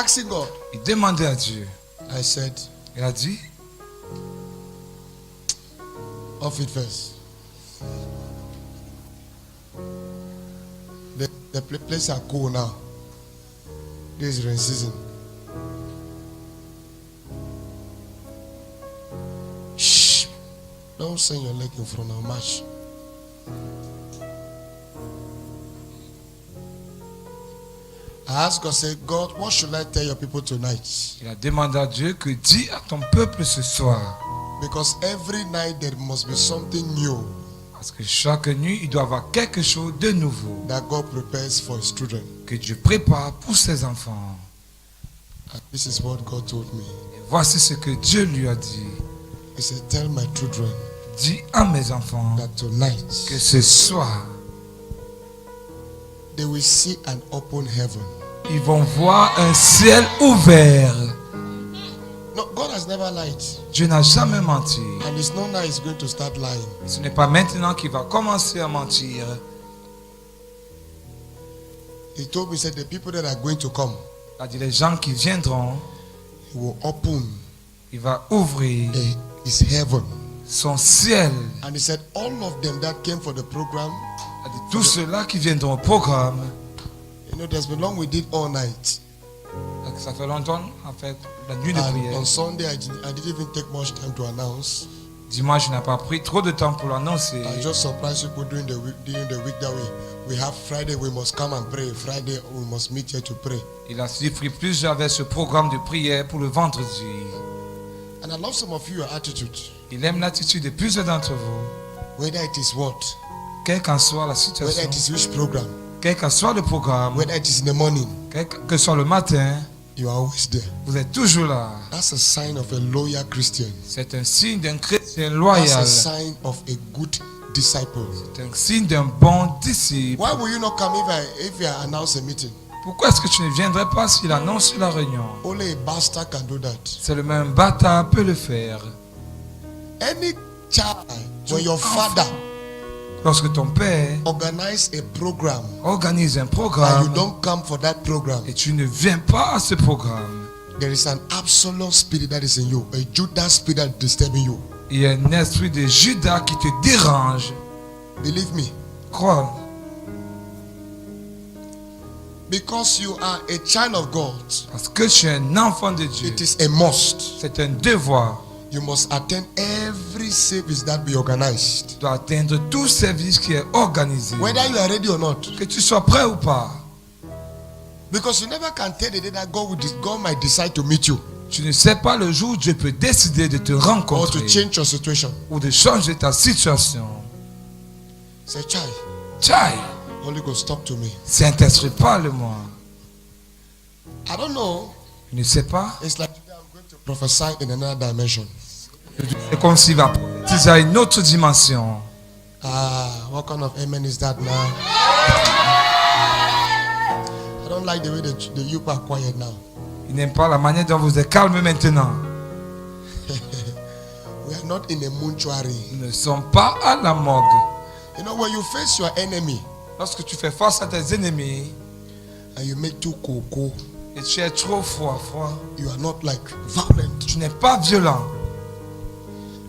asking God. Il demandait à Dieu. I said, Il a dit, off it first. The place are cool now. This is rain season. Shh. Don't send your leg in front of match. I asked God, say, God, what should I tell your people tonight? il a demandé à Dieu que dis à ton peuple ce soir. Because every night there must be something new Parce que chaque nuit, il doit y avoir quelque chose de nouveau that God prepares for his children. que Dieu prépare pour ses enfants. And this is what God told me. Et voici ce que Dieu lui a dit. He said, tell my children Dis à mes enfants that tonight que ce soir, they will see an open heaven. ils vont voir un ciel ouvert. No, God has never lied. Dieu n'a jamais menti. And it's not now he's going to start lying. Ce n'est pas maintenant qu'il va commencer à mentir. He told me, he said, the people that are going to come, Il a dit les gens qui viendront, he will open il va ouvrir his heaven. son ciel. And he said, all of them that came for the program, Il a dit tous ceux-là qui viendront au programme. you know, there's been long we did all night. Ça fait longtemps, en fait, la nuit de And prière. on Sunday, I didn't even take much time to announce. Dimanche, il n'a pas pris trop de temps pour l'annoncer. I just surprised people during the week that we have Friday, we must come and pray. Friday, we must meet here to pray. Il a suivi plusieurs avec ce programme de prière pour le vendredi. And I love some of you, your attitude. Il aime l'attitude de plusieurs d'entre vous. Whether it is what, Quelle qu'en soit la whether situation, it is which program, quel qu'en soit le programme, whether it is in the morning, quel que soit le matin, you are always there. vous êtes toujours là. That's a sign of a loyal Christian. C'est un signe d'un chrétien That's loyal. a sign of a good disciple. C'est un signe d'un bon disciple. Why will you not come if I announce a meeting? Pourquoi est-ce que tu ne viendrais pas s'il annonce la réunion? Only a bastard can do that. C'est le même bâtard peut le faire. Any child, when your father Lorsque ton père organize a program organise un and programme you don't come for that program, et tu ne viens pas à ce programme, there is an absolute spirit that is in you, a Judas spirit that is disturbing you. il y a un esprit de Judas qui te dérange. Believe me, Crois, because you are a child of God, parce que tu es un enfant de Dieu, it is a must. c'est un devoir. You must attend every service that be organized, Tu dois atteindre tout service qui est organisé. whether you are ready or not. Que tu sois prêt ou pas. Because you never can tell the day that God might decide to meet you Tu ne sais pas le jour où Dieu peut décider de te or rencontrer to change your situation. ou de changer ta situation. Say, child, Tchai, Holy Ghost, talk to me. Saint-Esprit, parle-moi. I don't know. Je ne sais pas. It's like today I'm going to prophesy in another dimension. C'est comme s'il va prophétiser à une autre dimension. What kind of amen is that now? I don't like the way the youth are quiet now. Il n'aime pas la manière dont vous êtes calme maintenant. We are not in a mortuary. Nous ne sommes pas à la morgue. You know, when you face your enemy Lorsque tu fais face à tes ennemis and you make too coco, et tu es trop froid, you are not like violent. tu n'es pas violent.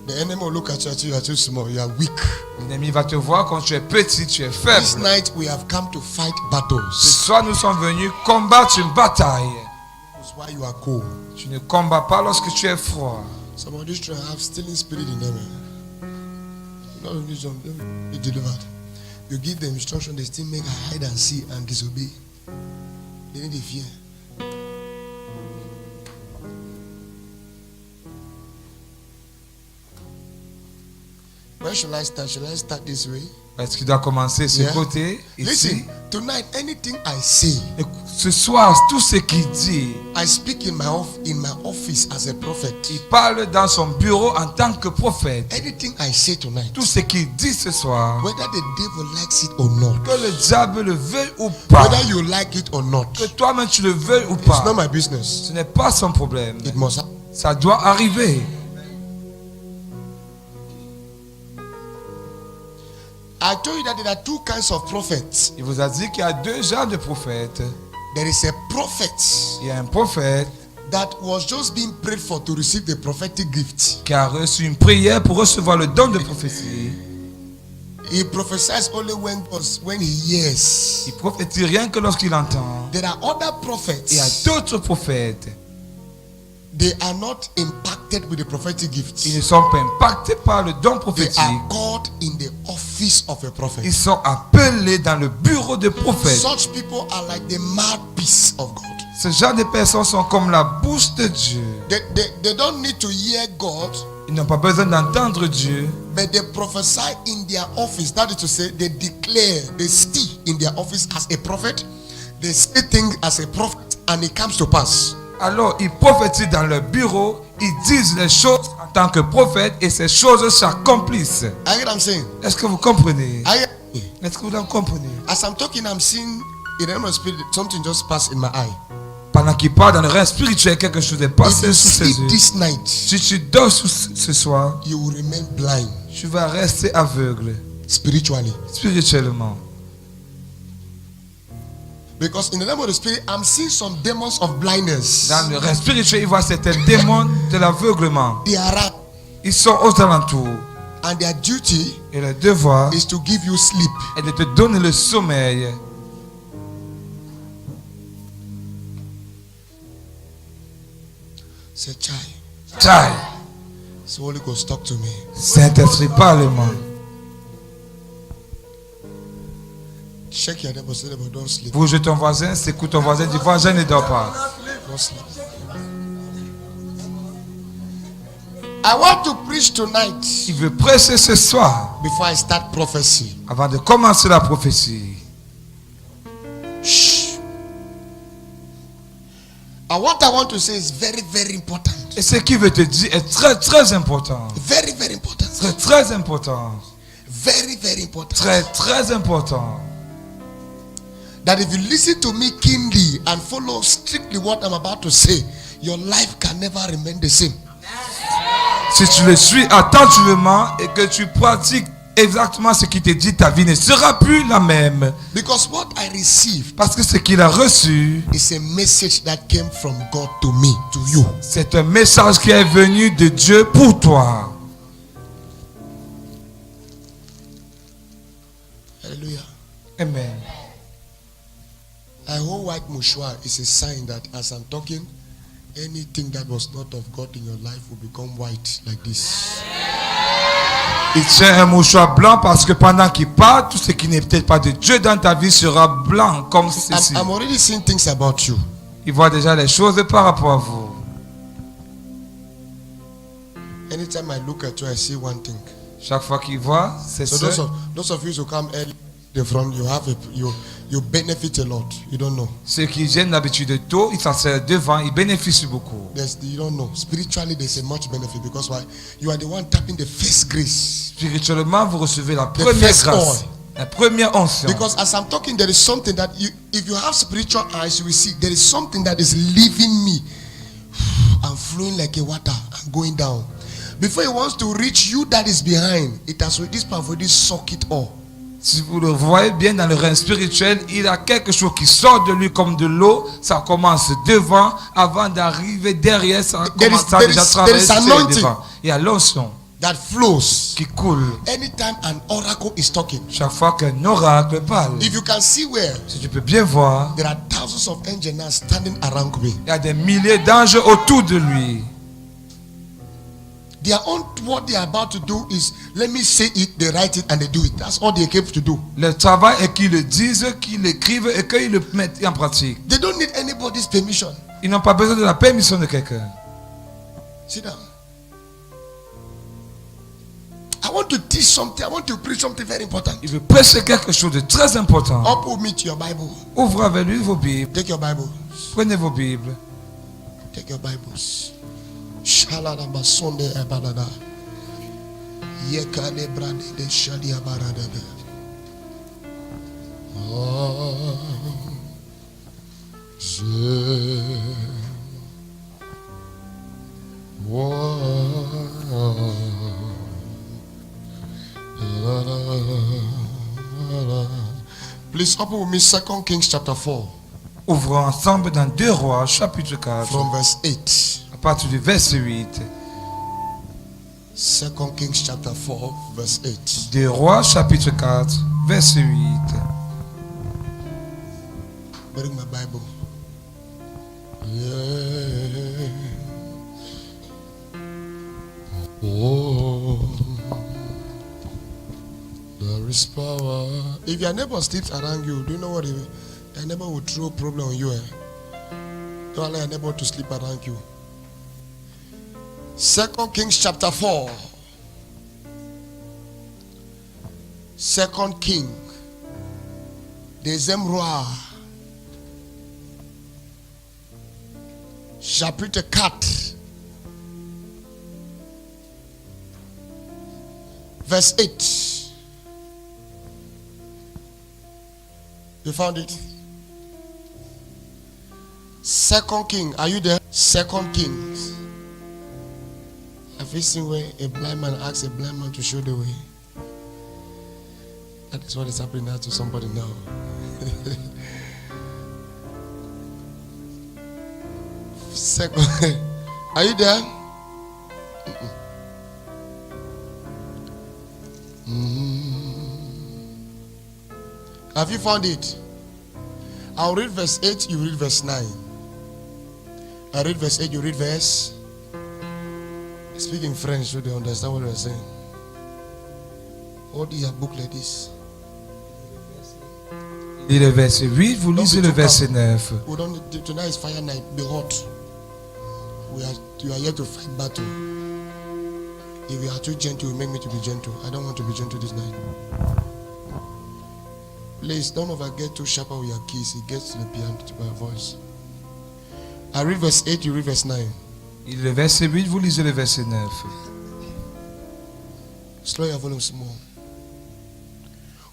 The enemy will look at you are too small, you are weak. L'ennemi va te voir quand tu es petit, tu es This faible. night we have come to fight Ce battles. soir, nous sommes venus combattre une bataille. That's why you are cold. Tu ne combats pas lorsque tu es froid. Some of these children have stealing spirit in them. Not only some, they delivered. You give them instruction, they still make a hide and see and disobey. They need the fear. Where should I start? Should I start this way? Est-ce qu'il doit commencer ce Yeah. côté, ici? Listen, tonight anything I say, Et ce soir, tout ce qu'il dit, I speak in my office as a prophet. il parle dans son bureau en tant que prophète. Anything I say tonight, Tout ce qu'il dit ce soir, whether the devil likes it or not, que le diable le veuille ou pas, whether you like it or not, que toi-même tu le veuilles ou it's not pas, my business. ce n'est pas son problème. It must happen. Ça doit arriver. I told you that there are two kinds of prophets. Il vous a dit qu'il y a deux genres de prophètes. There is a prophet Il y a un prophète that was just being prayed for to receive the prophetic gift. qui a reçu une prière pour recevoir le don de prophétie. He prophesies only when he hears. Il prophétise rien que lorsqu'il entend. There are other Il y a prophets. d'autres prophètes. They are not impacted with the prophetic gift. Ils ne sont pas impactés par le don They prophétique. are called in the office of a prophet. Ils sont appelés dans le bureau de prophète. Such people are like the mouthpiece of God. Ce genre de personnes sont comme la bouche de Dieu. They don't need to hear God, Ils n'ont pas besoin d'entendre Dieu, but they prophesy in their office. That is to say, they declare, they speak in their office as a prophet. They say things as a prophet, and it comes to pass. alors ils prophétisent dans leur bureau, ils disent les choses en tant que prophète et ces choses s'accomplissent. I get what I'm saying? Est-ce que vous comprenez? I, Est-ce que vous en comprenez? as I'm talking, I'm seeing in the realm of spirit something just passed in my eye. Pendant qu'il parle dans le règne spirituel, quelque chose est If passé you sous ses sleep yeux. this night, Si tu dors ce soir, you will remain blind tu vas rester aveugle spiritually. spirituellement. Because in the realm of the spirit, I'm seeing some demons of blindness. Dans le règne spirituel, il voit certains démons de l'aveuglement. They are around, Ils sont aux alentours. and their duty Et le devoir is to give you sleep. est de te donner le sommeil. Say, child, Tchai, so Holy Ghost, talk to me. Saint-Esprit, parle-moi. Check your neighbor, say, neighbor, don't sleep. Bouge ton voisin, secoue ton voisin, dis voisin ne dors pas. Don't sleep. I want to preach tonight Il veut prêcher ce soir before I start prophecy. avant de commencer la prophétie. Shh. And what I want to say is very, very important. Et ce qu'il veut te dire est très très important. Very, very important. Très très important. Very, very important. Très très important. That if you listen to me keenly and follow strictly what I'm about to say, your life can never remain the same. Si tu le suis attentivement et que tu pratiques exactement ce qu'il te dit, ta vie ne sera plus la même. Because what I received Parce que ce qu'il a reçu, is a message that came from God to me, to you. c'est un message qui est venu de Dieu pour toi. Hallelujah. Amen. A whole white mouchoir is a sign that as I'm talking, anything that was not of God in your life will become white like this. Il tient un mouchoir blanc parce que pendant qu'il parle, tout ce qui n'est peut-être pas de Dieu dans ta vie sera blanc comme ceci. I'm already seeing things about you. Il voit déjà les choses par rapport à vous. Anytime I look at you, I see one thing. Chaque fois qu'il voit, c'est So ça. those of you who come early the front, you benefit a lot. You don't know. Ceux qui viennent d'habitude tôt, ils s'assoient devant, ils bénéficient beaucoup. You don't know. Spiritually, there's a much benefit because why? You are the one tapping the first grace. Spirituellement, vous recevez la The première first grâce, oil. la première onction. Because as I'm talking, there is something that if you have spiritual eyes, you will see there is something that is leaving me. I'm flowing like a water. I'm going down. Before it wants to reach you that is behind, it has with this power, this suck it all. Si vous le voyez bien dans le règne spirituel, il a quelque chose qui sort de lui comme de l'eau. Ça commence devant, avant d'arriver derrière, ça commence à déjà traverser devant. Il y a l'onction That flows. qui coule. Anytime an oracle is talking, Chaque fois qu'un oracle parle, if you can see where si tu peux bien voir, there are thousands of angels now standing around me. il y a des milliers d'anges autour de lui. What they are about to do is, let me say it, they write it and they do it. That's all they are capable to do. Le travail est qu'ils le disent, qu'ils l'écrivent et qu'ils le mettent en pratique. They don't need anybody's permission. Ils n'ont pas besoin de la permission de quelqu'un. Sit down. I want to teach something. I want to preach something very important. Il veut prêcher quelque chose de très important. Up with me to your Bible. Ouvrez avec lui vos Bibles. Take your Bible. Prenez vos Bibles. Take your Bibles. Shalada basonde abadada. Yekale brade de shadia barada. Please open with me 2 Kings chapter 4. Ouvrons ensemble dans 2 Rois, chapitre 4. From verse 8. À partir du verset 8. 2 Kings chapter 4, verse 8. 2 Rois, chapitre 4, verset 8. Bring my Bible. Yeah. Oh, there is power. If your neighbor sleeps around you, do you know what it is? Your neighbor will throw a problem on you. Don't allow your neighbor to sleep around you. 2 Kings chapter 4. 2 King. Deuxième roi. Chapitre 4. Verse 8. You found it? 2 King. Are you there? 2 Kings. Have you seen where a blind man asks a blind man to show the way? That is what is happening now to somebody now. Second. Are you there? Have you found it? I'll read verse 8, you read verse 9. I read verse 8, you read verse. Speak in French so they understand what we're saying. Hold your book like this. Il est le verset 8, vous lisez le verset 9. We don't, tonight is fire night. Be hot. You are here to fight battle. If you are too gentle, you make me to be gentle. I don't want to be gentle this night. Please, don't ever get too sharp with your keys. It gets to the piano, to my voice. I read verse 8, you read verse 9. Il est le verset 8, vous lisez le verset 9. Slow your volume small.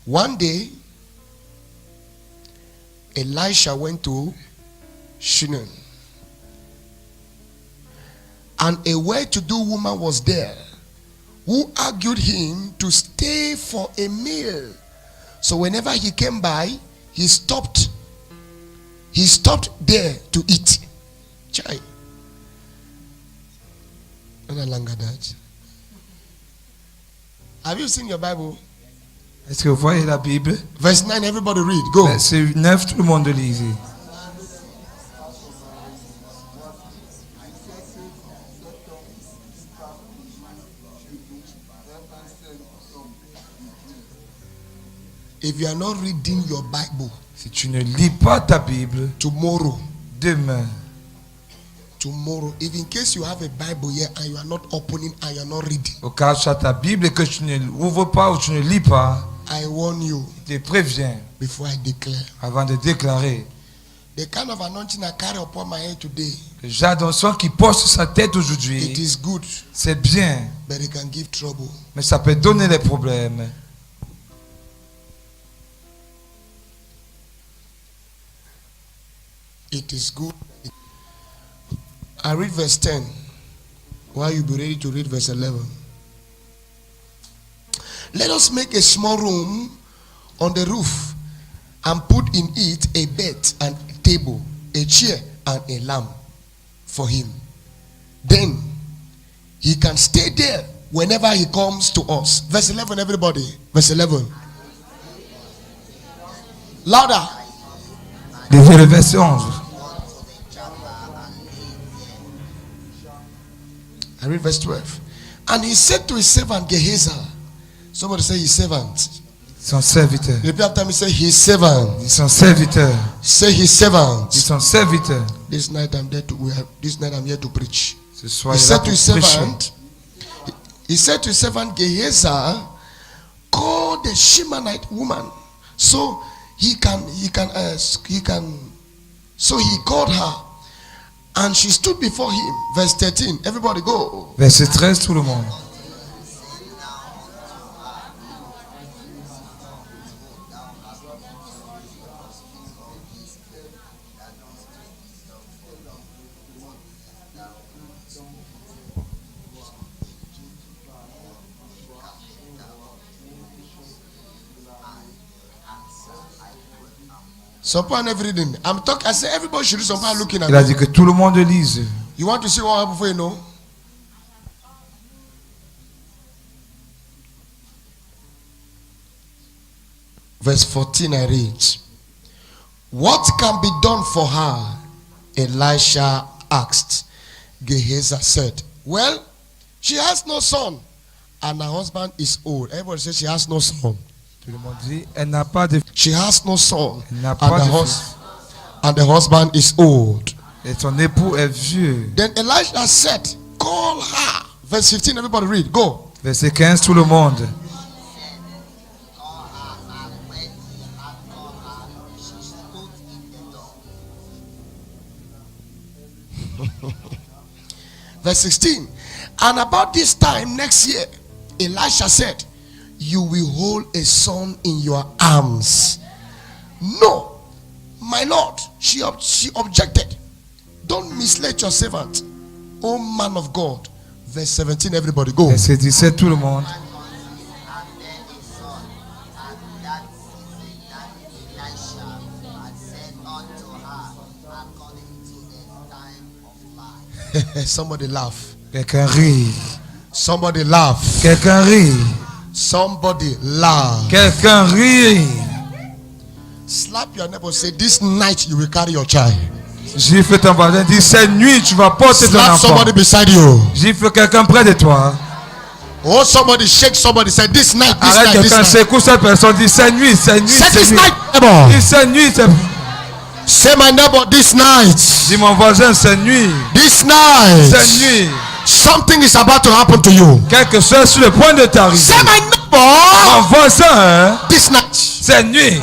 One day, Elisha went to Shunem, and a well-to-do woman was there who argued him to stay for a meal. So whenever he came by, he stopped there to eat. Chai. No longer that. Have you seen your Bible? Est-ce que vous voyez la Bible? Verse 9, everybody read. Go. Verset 9, tout le monde lise. If you are not reading your Bible, si tu ne lis pas ta Bible, tomorrow, if in case you have a Bible here and you are not opening and you are not reading, au cas où tu as ta Bible et que tu ne l'ouvres pas ou tu ne lis pas, I warn you, je te préviens, before I declare, avant de déclarer, the kind of anointing I carry upon my head today, le genre d'onction qui pose sur sa tête aujourd'hui, it is good, c'est bien, but it can give trouble. Mais ça peut donner des problèmes. It is good. I read verse 10. While you be ready to read verse 11. Let us make a small room on the roof and put in it a bed and a table, a chair and a lamp for him. Then he can stay there whenever he comes to us. Verse 11, everybody. Verse 11. Louder. Lisez le verset 11. I read verse 12. And he said to his servant Gehazi. Somebody say his servant. Son serviteur. Repeat after me, say his servant. Son serviteur. Say his servant. Son serviteur. This night I'm here to preach. Ce soir, He said to his servant. He said to his servant Gehazi, call the Shemanite woman. So he called her, and she stood before him. Verse 13. Everybody go. Verset 13, tout le monde. Some people are never reading. I'm talking. I say everybody should read. Some people are looking at Il a me. dit que tout le monde lise. You want to see what happened before you know? Verse 14 I read. What can be done for her? Elisha asked. Gehazi said, well, she has no son and her husband is old. Everybody says she has no son. Tout le monde dit, elle n'a pas de fils. She has no son Elle n'a pas de fils. and the husband is old. Et son époux est vieux. Then Elisha said, call her. Verse 15, everybody read. Go. Verset 15, tout le monde. Verse 16. And about this time next year, Elisha said, you will hold a son in your arms. No, my Lord, she objected. Don't mislead your servant, O man of God. Verse 17, everybody go. Verset 17, tout le monde. Somebody laugh. Quelqu'un rit. Somebody laugh. Quelqu'un rit. Somebody laugh. Quelqu'un rit. Slap your neighbor. Say, this night you will carry your child. Gifle ton voisin. Dis, cette nuit tu vas porter ton Slap enfant. somebody beside you. Gifle quelqu'un près de toi. Oh, somebody shake somebody. Say, this night, this Arrête night, this quelqu'un, night. secoue cette personne. Dis, cette nuit, cette nuit, Say cette this nuit. night, neighbor. Dis, cette nuit, cette... Say my neighbor, this night. Dis, mon voisin, cette nuit. This night. Cette nuit. Something is about to happen to you. Quelque chose sur le point de t'arriver. Say my neighbor. Mon voisin, hein? This night. Cette nuit.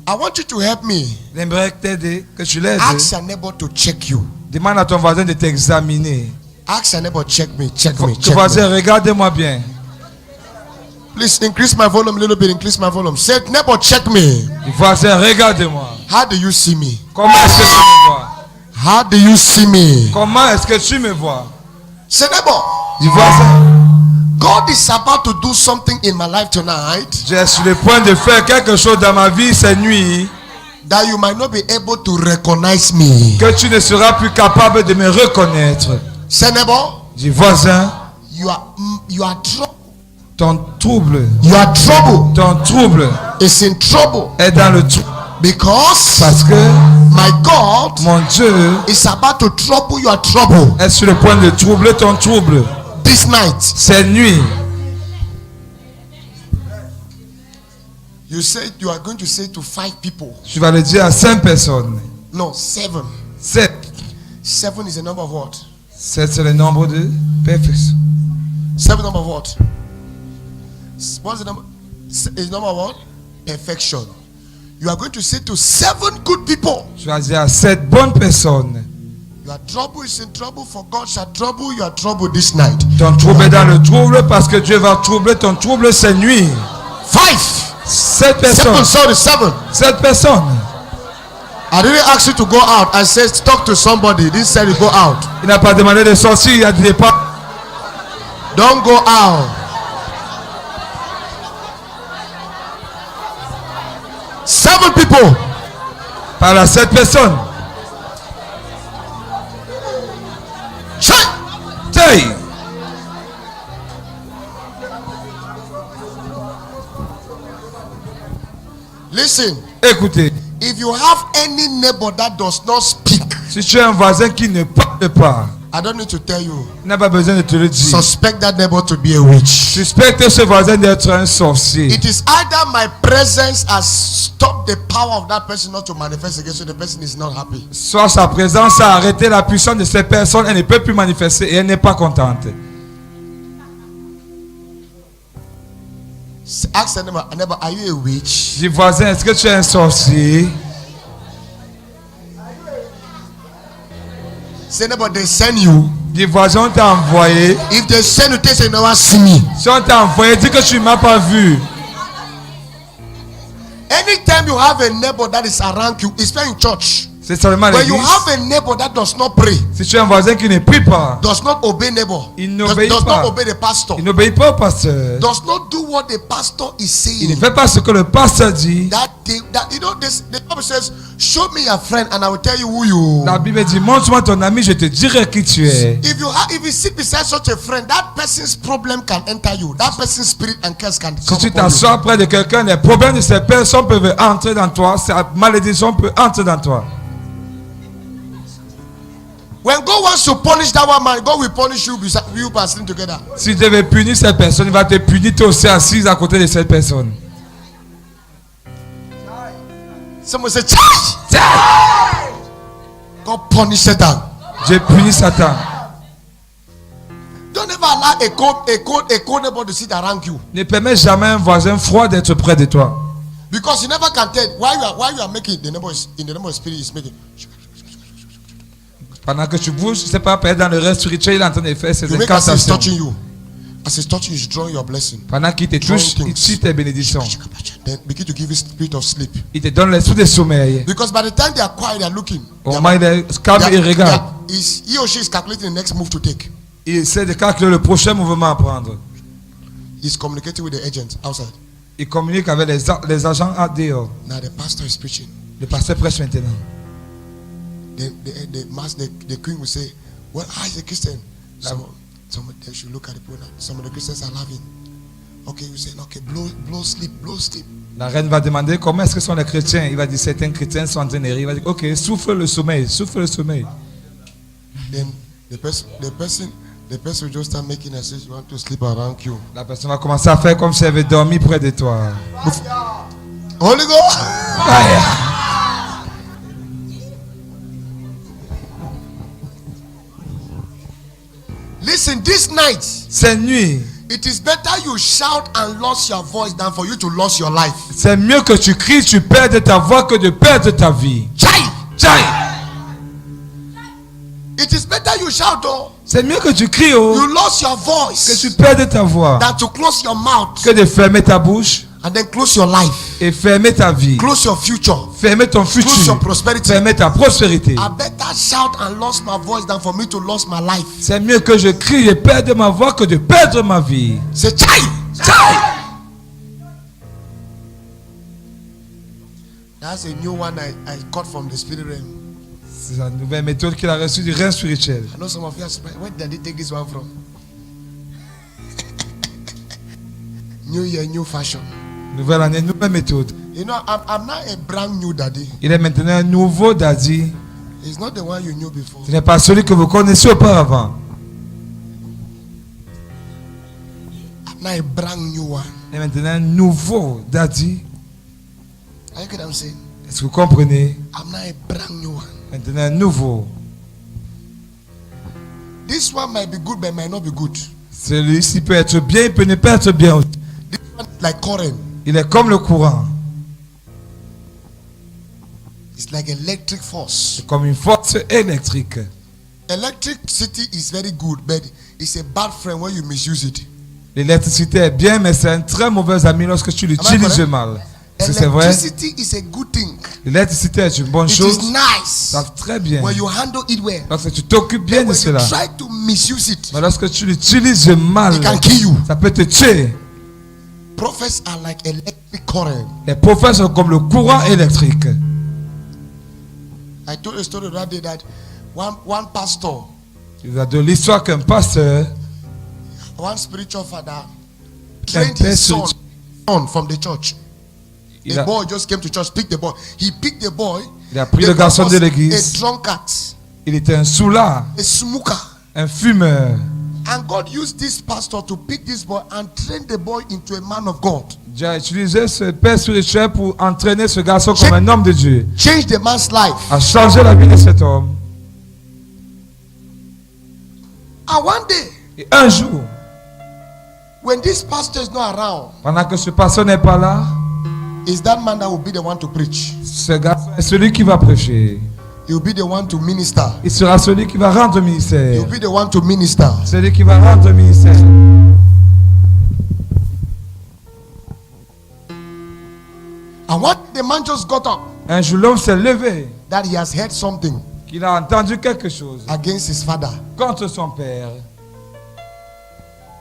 I want you to help me. J'aimerais t'aider, que tu l'aides. Ask your neighbor to check you. Demande à ton voisin de t'examiner. Ask your neighbor, check me, check me, Ton check voisin, me. regarde-moi bien. Please increase my volume a little bit. Increase my volume. Say, neighbor, check me. Voisin, regarde-moi. How do you see me? Comment est-ce que tu me vois? How do you see me? Comment est-ce que tu me vois? Say, neighbor, Voisin, God is about to do something in my life tonight je suis sur le point de faire quelque chose dans ma vie cette nuit that you might not be able to recognize me. que tu ne seras plus capable de me reconnaître. Say, neighbor, Dis, voisin, you are trouble. ton trouble Ton trouble is in trouble est dans le trou. because Parce que my God mon Dieu is about to trouble your trouble est sur le point de troubler ton trouble. this night. Cette nuit, You said you are going to say to 5 people. tu vas le dire à 5 personnes. No, 7. 7. 7 is the number of what? 7 c'est le nombre de perfection. 7 number of what? What's the number? Is the number of what? Perfection. You are going to say to 7 good people. Tu vas dire à 7 bonnes personnes. Your trouble is in trouble, for God shall trouble your trouble this night. Ton trouble est dans le trouble parce que Dieu va troubler ton trouble cette nuit. 5. 7 7, personnes. sorry, 7. 7 personnes. I didn't ask you to go out. I said talk to somebody. This said you go out. Il n'a pas demandé de sortir, il a dit pas. Don't go out. 7 people. Par la 7 personnes. Check. Hey! Listen. Écoutez, If you have any neighbor that does not speak, si tu as un voisin qui ne parle pas, I don't need to tell you. il n'a pas besoin de te le dire. Suspect that neighbor to be a witch. Suspecte ce voisin d'être un sorcier. It is either my presence has stopped the power of that person not to manifest again, so the person is not happy. Soit sa présence a arrêté la puissance de cette personne, elle ne peut plus manifester et elle n'est pas contente. Ask the neighbor, are you a witch? Dis voisin, est-ce que tu es un sorcier? Say neighbor, they send you. Dis voisin, on t'a envoyé. If they send you, they say no one see me. Si on t'a envoyé, dis que tu ne m'as pas vu. Anytime you have a neighbor that is around you, especially in church, C'est seulement When you l'église. have a neighbor that does not pray, Si tu as un voisin qui ne prie pas, does not obey neighbor, il does n'obéit not pas. obey the pastor, Il n'obéit pas au pasteur. does not do what the pastor is Il ne saying. fait pas ce que le pasteur dit. That you know this, the Bible says, show me your friend and I will tell you who you. La Bible dit, montre-moi ton ami, je te dirai qui tu es. If you sit beside such a friend, that person's problem can enter you. That person's spirit and curse can Si come tu upon you. t'assois près de quelqu'un, les problèmes de ces personnes peuvent entrer dans toi. Sa malédiction peut entrer dans toi. When God wants to punish that one man, God will punish you beside you by sitting together. Si tu devais punir cette personne, il va te punir toi aussi assise à côté de cette personne. Someone say, "Charge!" God punish Satan. J'ai puni Satan. Don't ever allow a cold neighbor to sit around you, Ne permets jamais à un voisin froid d'être près de toi. because you never can tell why you are making the neighbor is, in the neighbor spirit is making. Pendant que tu bouges, tu ne sais pas, peut-être dans le reste spirituel, il est en train de faire ses You make as he's incantations. touching you. As he's touching you, he's drawing your blessing. Pendant qu'il te touche, il tire tes bénédictions. Then begin to give you spirit of sleep. Il te donne l'esprit de sommeil. Because by the time they are quiet, they are looking. Au moment où il est calme, il regarde. He or she is calculating the next move to take. Il essaie de calculer le prochain mouvement à prendre. He's communicating with the agent outside. Il communique avec les agents à dehors. Now the pastor is preaching. Le pasteur prêche maintenant. The queen will say, "Well, I is a Christian." Some they should look at the pronoun. Some of the Christians are laughing. Okay, you say, "Okay, blow sleep." La reine va demander comment est-ce que sont les chrétiens. Il va dire certains chrétiens sont en train de rire. Il va dire ok, souffle le sommeil. Then the person will just start making a sense. You want to sleep around you. La personne va commencer à faire comme si elle avait dormi près de toi. Holy Ghost. Listen, this night, Cette nuit, it is better you shout and lose your voice than for you to lose your life. c'est mieux que tu cries, tu perdes ta voix que de perdre ta vie. Chai! It is better you shout, oh. C'est mieux que tu cries, oh, You lost your que voice tu perdes ta voix, than to close your mouth que de fermer ta bouche and then close your life, et fermer ta vie, close your future, fermer ton close your futur, prosperity. fermer ta prospérité. I better shout and lose my voice than for me to lose my life. C'est mieux que je crie et perde ma voix que de perdre ma vie. Say, chai! That's a new one I got from the spirit realm. C'est la nouvelle méthode qu'il a reçue du règne spirituel. I know some of you are surprised. Where did they take this one from? New year, new fashion. Nouvelle année, nouvelle méthode. You know, I'm not a brand new daddy. Il est maintenant un nouveau daddy. It's not the one you knew before. Ce n'est pas celui que vous connaissiez auparavant. I'm not a brand new one. Il est maintenant un nouveau daddy. Are you get what I'm saying? Est-ce que vous comprenez? I'm not a brand new one. Maintenant un nouveau. This one might be good, but might not be good. Celui-ci peut être bien, il peut ne pas être bien. This one is like current. Il est comme le courant. It's like electric force. C'est comme une force électrique. Electricity is very good, but it's a bad friend when you misuse it. L'électricité est bien, mais c'est un très mauvais ami lorsque tu l'utilises correct? mal. Est-ce que c'est vrai? Electricity is a good thing. L'électricité est une bonne It chose. is nice Ça va très bien. when you handle it well. Lorsque tu t'occupes bien But de when you cela. try to misuse it, Mais lorsque tu l'utilises mal, it can kill you. ça peut te tuer. Prophets are like electric current. Les prophètes sont comme le courant électrique. I told a story that day that one pastor, Il y a de l'histoire qu'un pasteur, one spiritual father, un trained père his son spirituel, from the church. il The a, boy just came to church, picked the boy. He picked the boy. il a pris The le boy garçon was de a l'église. drunkard, Il était un soulard, a smoker. un fumeur. And God used this pastor to pick this boy and train the boy into a man of God. Dieu a utilisé ce père spirituel pour entraîner ce garçon comme un homme de Dieu. Change the man's life. A changé la vie de cet homme. And one day, Et un jour, when this pastor is not around, pendant que ce pasteur n'est pas là, is that man that will be the one to preach. ce garçon est celui qui va prêcher. He will be the one to minister. Il sera celui qui va rendre He ministère. will be the one to minister. Celui qui va rendre ministère. And what the man just got up. Un jour, l'homme s'est levé. That he has heard something Qu'il a entendu quelque chose against his father. contre son père.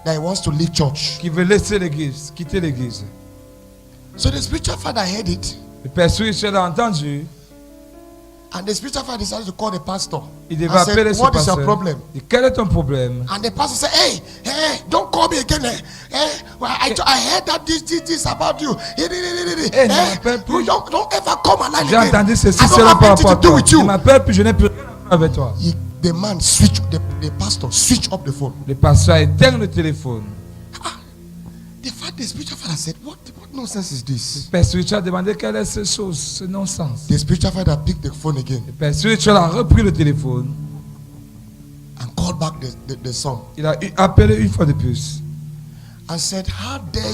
That he wants to leave church. Qui veut laisser l'église, quitter l'église. So the spiritual father heard it. Le père spirituel a entendu. And the spiritual father decided to call the pastor. Il devait And said, appeler ce what is your pasteur. problem? Et quel est ton problème? And the pastor said, hey, don't call me again. Well, I heard that this about you. Don't ever come alive J'ai again. entendu ceci, I don't cela have par anything rapport à to do toi. with Tu you. m'appelles, puis je n'ai plus rien à faire avec toi. The man switched, the pastor switched up the phone. Le pasteur a éteint le téléphone. The spiritual father said, what nonsense is this? Le père spirituel a demandé quelle est cette chose, ce non-sens. The spiritual father picked the phone again Le père spirituel a repris le téléphone. and called back the son Il a appelé une fois de plus. and said, how dare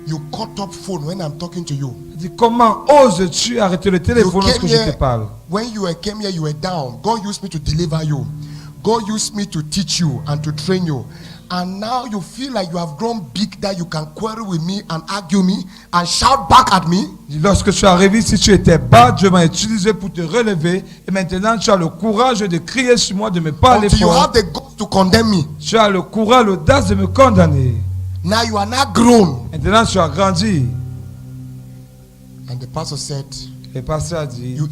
you cut up phone when I'm talking to you? Il dit, comment oses-tu arrêter le téléphone lorsque je te parle? When you came here, you were down. God used me to deliver you. God used me to teach you and to train you. And now you feel like you have grown big, that you can quarrel with me and argue me and shout back at me. Lorsque tu es arrivé, si tu étais bas, Dieu m'a utilisé pour te relever. Et maintenant, tu as le courage de crier sur moi, de me parler Until you fort. have the guts to condemn me. Tu as le courage, l'audace de me condamner. Now you are not grown. Maintenant, tu as grandi. And the pastor said, Le pasteur a dit, you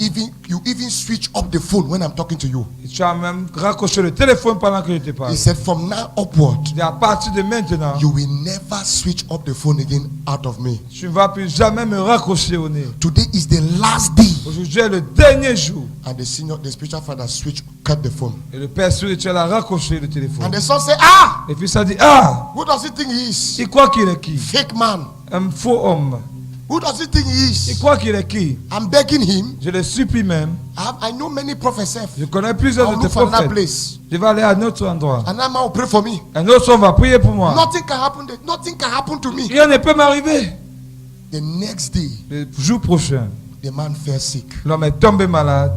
even switch up the phone when I'm talking to you. et tu as même raccroché le téléphone pendant que je te parle. He said, from now upward, Et à partir de maintenant, you will never switch up the phone again out of me. tu ne vas plus jamais me raccrocher au nez. Today is the last day. Aujourd'hui est le dernier jour. And the spiritual father cut the phone. Et le père spirituel a raccroché le téléphone. And the son said, ah, Et puis ça dit, ah, who does he think he is? il croit qu'il est qui? Fake man. Un faux homme. Who does he think he Il is? croit qu'il est qui? I'm begging him. Je le supplie même. I know many prophets. Je connais plusieurs I'll de look tes for another prophètes. place. Je vais aller à un autre endroit. And that man will pray for me. Un autre homme va prier pour moi. Nothing can happen. Nothing can happen to me. Rien ne peut m'arriver. The next day, Le jour prochain, the man fell sick. l'homme est tombé malade.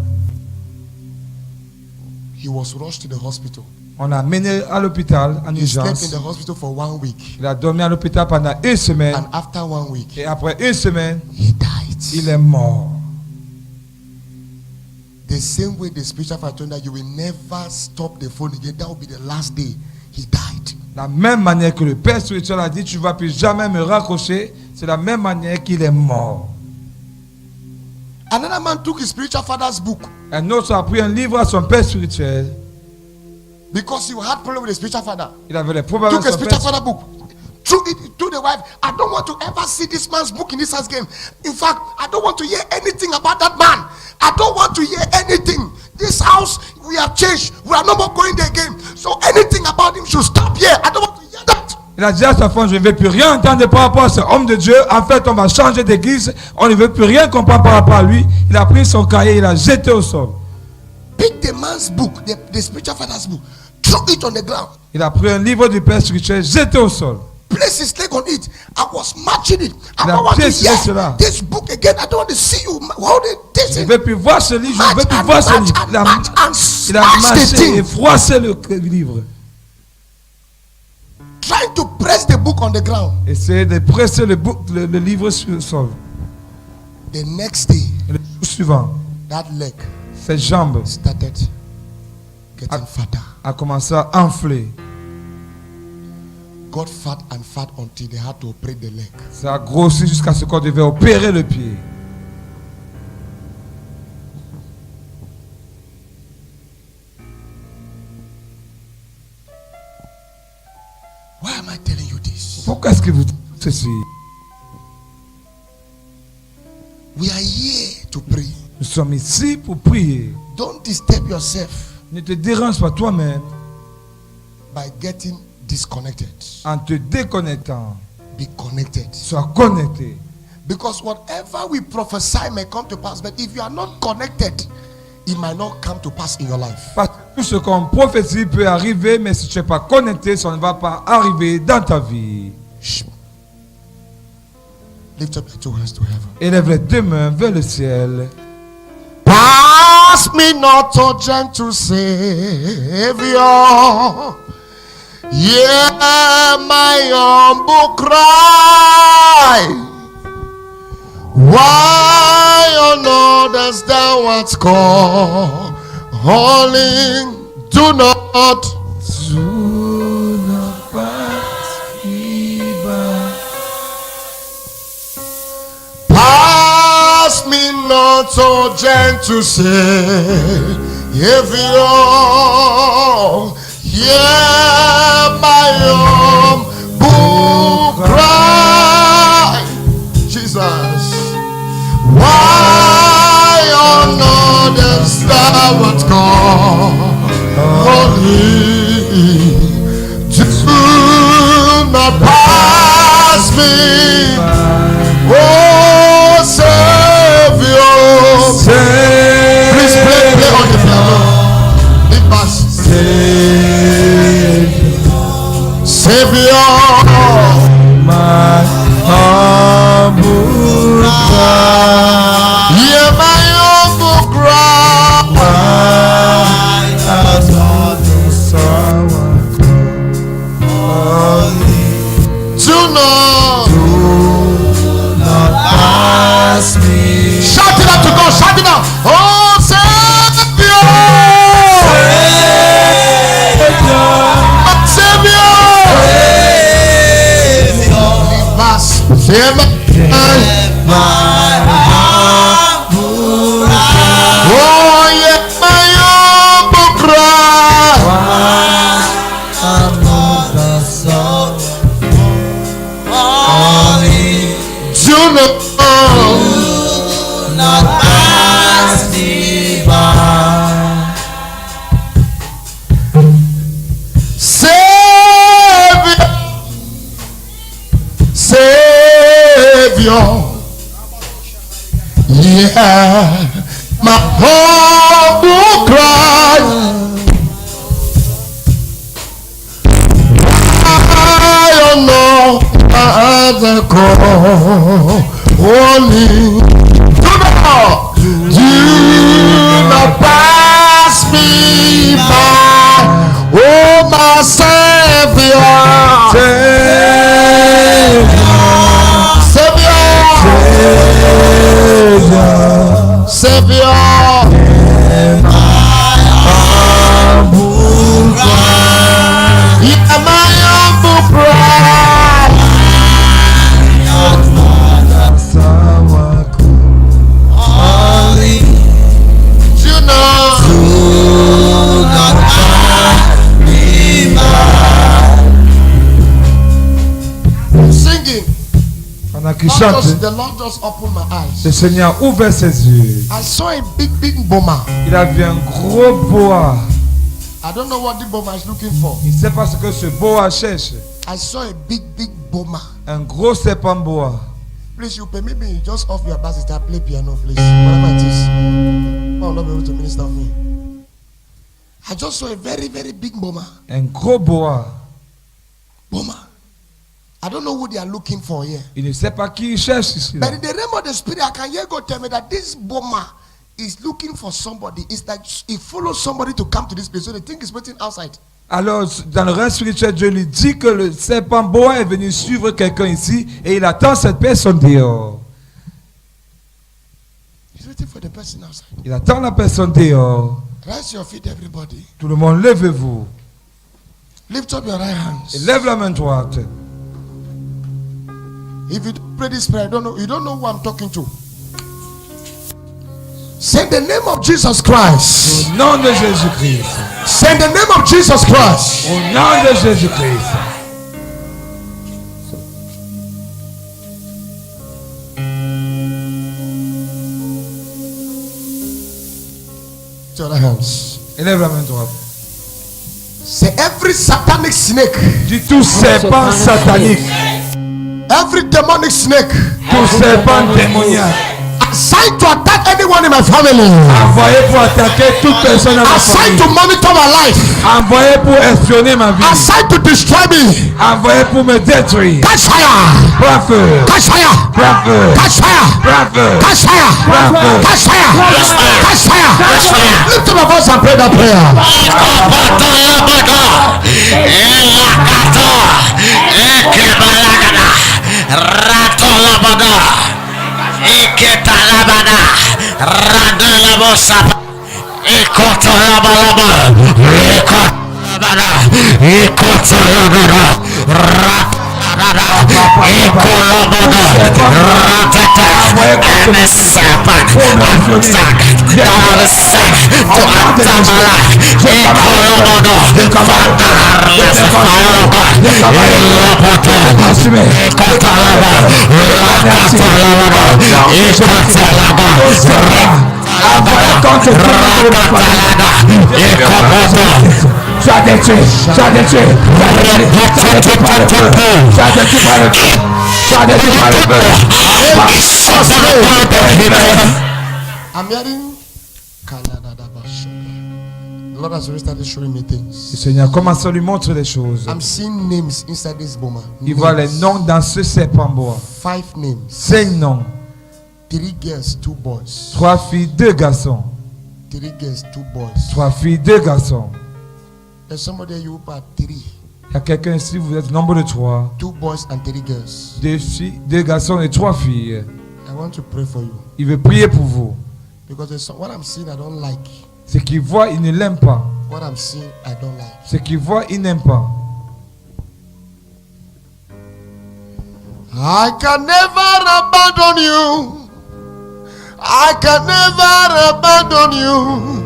He was rushed to the hospital. On l'a amené à l'hôpital en He slept in urgence. the hospital for 1 week. Il a dormi à l'hôpital pendant une semaine. And after 1 week, Et après une semaine, he died. il est mort. The same way the spiritual father told that you will never stop the phone again. That will be the last day. He died. La même manière que le père spirituel a dit, tu ne vas plus jamais me raccrocher. C'est la même manière qu'il est mort. Another man took his spiritual father's book Un autre a pris un livre à son père spirituel. because he had problem with the spiritual father. Il avait les problèmes Took a avec son spiritual père. father book. Threw it to the wife. I don't want to ever see this man's book in this house again. In fact, I don't want to hear anything about that man. I don't want to hear anything. This house, we have changed. We are no more going there again. So anything about him should stop here. I don't want to hear that. Il a dit à sa femme, je ne veux plus rien entendre par rapport à ce homme de Dieu. En fait, on va changer d'église. On ne veut plus rien comprendre par rapport à lui. Il a pris son cahier, il a jeté au sol. Pick the man's book, the spiritual father's book. Throw it on the ground. Il a pris un livre du père spirituel, jeté au sol. Place his leg on it. I was matching it. I Il a don't want to piétiné hear cela. this book again. I don't want to see you holding this. Je ne veux plus voir ce livre, je ne veux plus Match voir ce and livre. match and match and Il a smash the marché et thing. froissé le livre. Trying to press the book on the ground. Essayez de presser le livre sur le sol. The next day, Et le jour suivant, that leg ses jambes started getting fatter. a commencé à enfler. Got fat and fat until they had to operate the leg. Ça a grossi jusqu'à ce qu'on devait opérer le pied. Why am I telling you this? Pourquoi est-ce que vous dites ceci? We are here to pray. Nous sommes ici pour prier. Don't disturb yourself Ne te dérange pas toi-même by getting disconnected. en te déconnectant. Be connected. Sois connecté. Because whatever we prophesy may come to pass, but if you are not connected, it might not come to pass in your life. Parce que tout ce qu'on prophétise peut arriver, mais si tu n'es pas connecté, ça ne va pas arriver dans ta vie. Shh. Lift up your two hands to heaven. Élève les deux mains vers le ciel. Pass me not, O gentle Savior. Hear my humble cry. Why on others thou art calling? Do not pass me by. Pass me not, so gentle Savior. Hear my humble cry, Jesus. Why on others thou art calling? Do not pass me, oh Savior. Please play on the piano. Big bass. Savior, My humble cry. hear my humble cry. Why has not the sorrow calling? Do not Pass me. shout it out to God. Shout it out. Oh Savior, Savior. Bass. Hear my oh yeah, my humble cry. Do not Savior, yeah, my humble cry. I don't know other call only. Do not pass me by, oh my Savior. Savior, yeah, my humble cry. You know, singing. The Lord just opened my eyes. Le Seigneur ouvert ses yeux. I saw a big boma. Il a vu un gros boa. I don't know what the boma is looking for. Il ne sait pas ce que ce boa cherche. I saw a big boma. Un gros serpent boa. Please, you permit me just off your bass and start play piano, please. Whatever it is. I will not be able to minister for you. I just saw a very big boma. Un gros boa. Boma. I don't know who they are looking for here. Il ne sait pas qui il cherche ici. But in the realm of the spirit, I can hear God tell me that this boma is looking for somebody. It's like he follows somebody to come to this place. So they think he's waiting outside. Alors, dans le règne spirituel, Dieu lui dit que le serpent boa est venu suivre quelqu'un ici et il attend cette personne dehors. He's waiting for the person outside. Il attend la personne dehors. Raise your feet, everybody. Tout le monde, levez-vous. Lift up your right hands. Et lève la main droite. If you don't pray this prayer, you don't know who I'm talking to. Say the name of Jesus Christ. Au nom de Jésus-Christ. Say the name of Jesus Christ. Au nom de Jésus-Christ. Your hands. Élève la main droite. Say every satanic snake. Dis tout serpent satanique. Every demonic snake. Tout serpent démoniaque. Assigned to attack anyone in my family. Envoyé pour attaquer toute personne dans ma Assigned famille. to monitor my life. Envoyé pour espionner ma vie. Assigned to destroy me. Envoyé pour me détruire. Catch fire. Prends feu. Catch fire. Prends feu. Catch fire. Prends feu. Catch fire. Prends feu. Catch fire. Catch fire. Lift up your voice and pray that prayer. Ratolabada. Sois détruit, sois détruit, I'm hearing. The Lord has already started showing me things. Le Seigneur commence à lui montrer des choses. I'm seeing names inside this boma. Il voit les noms dans ce serpent bois. 5 names. 5 noms. 3 girls, 2 boys. 3 filles, 2 garçons. 3 girls, 2 boys. 3 filles, 2 garçons. There's somebody you are 3. Il y a quelqu'un ici, vous êtes nombre de 3. 2 boys and 3 girls. 2 filles, 2 garçons et 3 filles. I want to pray for you. Il veut prier pour vous. Because what I'm seeing I don't like. Ce qu'il voit, il ne l'aime pas. What I'm seeing I don't like. Ce qu'il voit, il n'aime pas. I can never abandon you. I can never abandon you.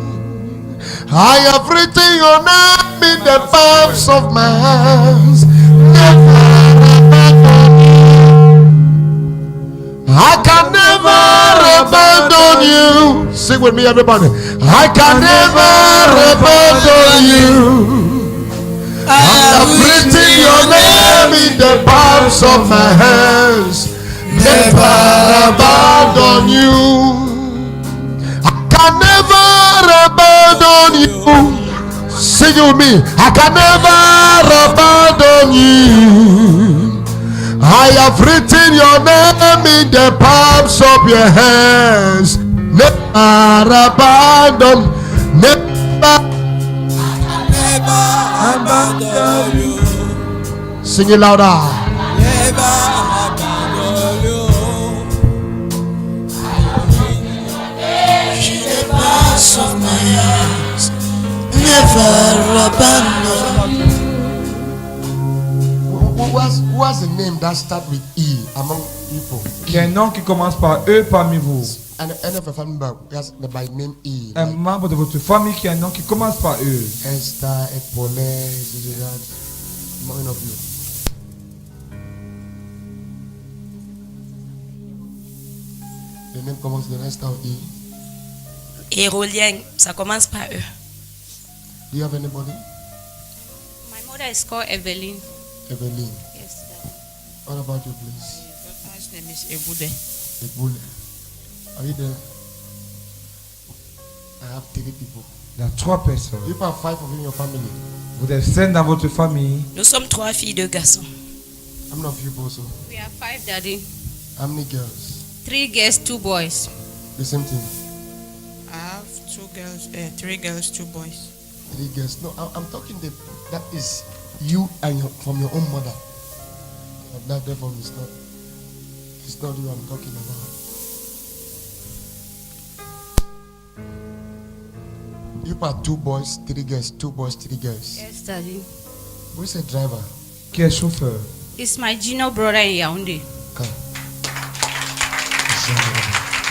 I have written your name in the palms of my hands. Never abandon you. I can never abandon you. Sing with me, everybody. I can never abandon you. I have written your name in the palms of my hands. Never abandon you. I can never abandon you. Sing it with me. I can never abandon you. I have written your name in the palms of your hands. Never abandon. Never abandon you. Sing it louder. Never abandon you. I have written your name in the palms of my hands. Never abandon you. Who has a name that starts with E among people? Il y a un nom qui commence par E parmi vous. And any of your family member has by name E. Un Like membre de votre famille qui a un nom qui commence par E. Esther, Epole, among of you. The name commence the rest of E. Hérolien, ça commence par E. Do you have anybody? My mother is called Evelyn. Evelyn. Yes. What about you, please? My daughter's name is Ebude. Epole. Are you there? I have 3 people. Il y a 3 personnes. You have 5 of you in your family. Vous êtes 5 dans votre famille. Nous sommes 3 filles, 2 garçons. How many of you also? We are 5, Daddy. How many girls? 3 girls, 2 boys. The same thing. I have 3 girls, 2 boys. 3 girls. No, I'm talking that is you and from your own mother. That therefore it's not you I'm talking about. You have 2 boys, 3 girls, 2 boys, 3 girls. Yes, Daddy. Who is a driver? Qui est chauffeur? It's my junior brother in Yaoundé. Okay.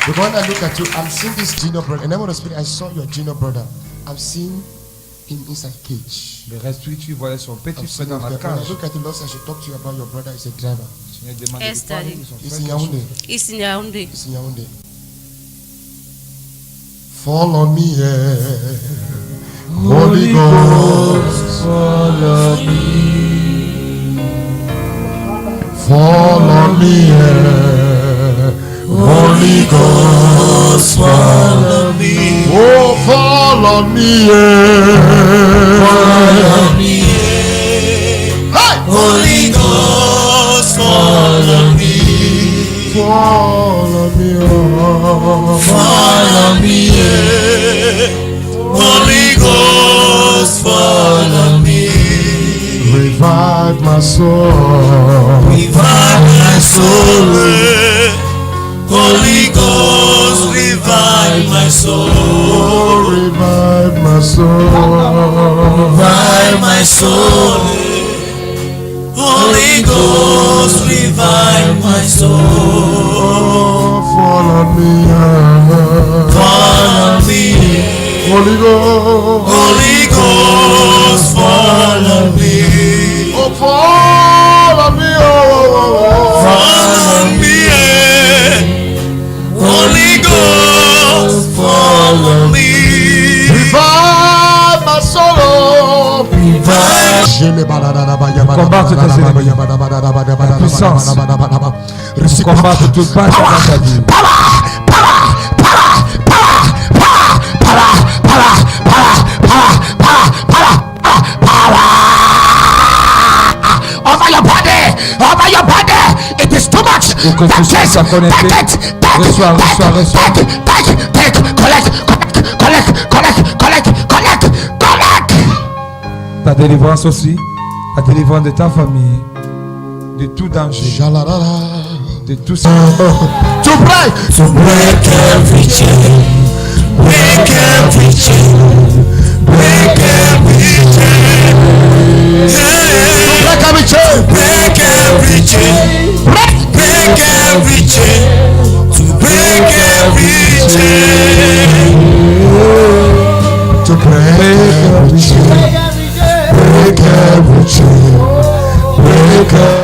Because when I look at you, I'm seeing this junior brother. And I want to speak, I saw your junior brother. I'm seeing him inside cage. Le reste spirituel voyait son petit I'm frère seeing dans him la there. When I cage. look at you, Lord, I should talk to you about your brother. He's a driver. Le Seigneur demande Yes, de parler Daddy. de son He's frère in qui est Yaoundé. chauffeur. It's in Yaoundé. He's in Yaoundé. Fall on me, yeah. Holy Ghost, follow me. fall on me, yeah. Holy Ghost, Follow me. oh, fall on me, yeah. Follow me. Hey! Holy Ghost, follow me. Fall on me, oh. Follow me. Holy Ghost, follow me. Revive my soul. Revive my soul. Holy Ghost, revive my soul. Oh, revive my soul. Revive my soul. Holy Ghost, revive my soul. Fall on me. Fall on me. Holy Ghost. Holy Ghost, fall on me. Oh, fall on me. Fall on me. Holy Ghost, fall on me. Revive my soul. Revive. Combattre tes ennemis. La puissance. Combattre tout pas dans ta vie. Over your body, it is too much. Et que tu sois connecté. Reçois. Collect. Ta délivrance aussi. La délivrance de ta famille. De tout danger. De tout ça. To break every chain. Break every chain. Break every chain. break every chain. Break every chain. Break every chain. To break every chain. To break every chain. Break every chain. Break every